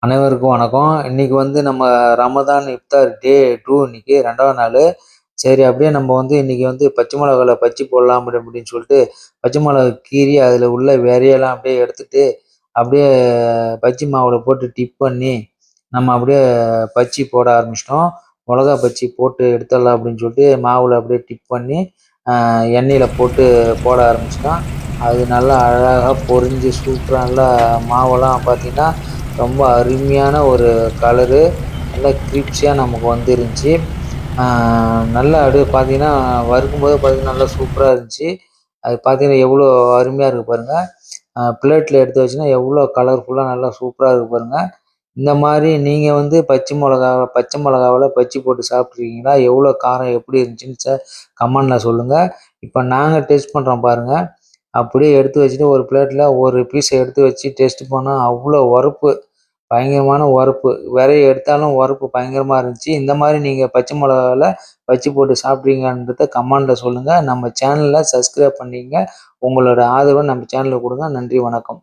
அனைவருக்கும் வணக்கம். இன்னைக்கு நம்ம ரமதான் இஃப்தார் டே 2 இன்னைக்கு 2வது நாளு. சரி அப்படியே நம்ம இன்னைக்கு பச்சை மிளகால பஜ்ஜி போடலாம் அப்படின்னு சொல்லிட்டு, பச்சை மிளகா கீறி அதில உள்ள விதையெல்லாம் அப்படியே எடுத்துட்டு, அப்படியே பஜ்ஜி மாவுல போட்டு டிப் பண்ணி, நம்ம அப்படியே பஜ்ஜி போட ஆரம்பிச்சிட்டோம். மொளகா பஜ்ஜி போட்டு எடுத்துடலாம் அப்படின்னு சொல்லிட்டு, மாவுல அப்படியே டிப் பண்ணி, எண்ணெயில போட்டு போட ஆரம்பிச்சிட்டோம். அது நல்லா அழகா பொரிஞ்சு சூப்பரா நல்லா மாவெல்லாம் பார்த்தீங்கன்னா ரொம்ப அருமையான ஒரு கலரு. நல்லா கிரிப்ஸியா நமக்கு வந்துருந்துச்சு. நல்லா அப்படியே பார்த்தீங்கன்னா, வறுக்கும்போது பார்த்தீங்கன்னா, நல்லா சூப்பரா இருந்துச்சு. அது பார்த்தீங்கன்னா, எவ்வளோ அருமையா இருக்கு பாருங்க. பிளேட்ல எடுத்து வச்சீங்கன்னா, எவ்வளோ கலர்ஃபுல்லா நல்லா சூப்பரா இருக்கு பாருங்க. இந்த மாரி நீங்க பச்சை மிளகாவுல பஜ்ஜி போட்டு சாப்பிட்டுருக்கீங்களா? எவ்வளோ காரம் எப்படி இருந்துச்சுன்னு கமெண்ட்ல சொல்லுங்க. இப்ப நாங்க டேஸ்ட் பண்றோம் பாருங்க. அப்படியே எடுத்து வச்சுட்டு ஒரு பிளேட்ல ஒரு பீஸ எடுத்து வச்சு டேஸ்ட் பண்ணா அவ்வளோ உரப்பு. பயங்கரமான உரப்பு. விரைய எடுத்தாலும் உரப்பு பயங்கரமா இருந்துச்சு. இந்த மாரி நீங்க பச்சை மிளகால பஜ்ஜி போட்டு சாப்பிட்றீங்கன்றத கமெண்ட்ல சொல்லுங்க. நம்ம சேனல சப்ஸ்கிரைப் பண்ணிக்கங்க. உங்களோட ஆதரவ நம்ம சேனலுக்கு குடுங்க. நன்றி, வணக்கம்.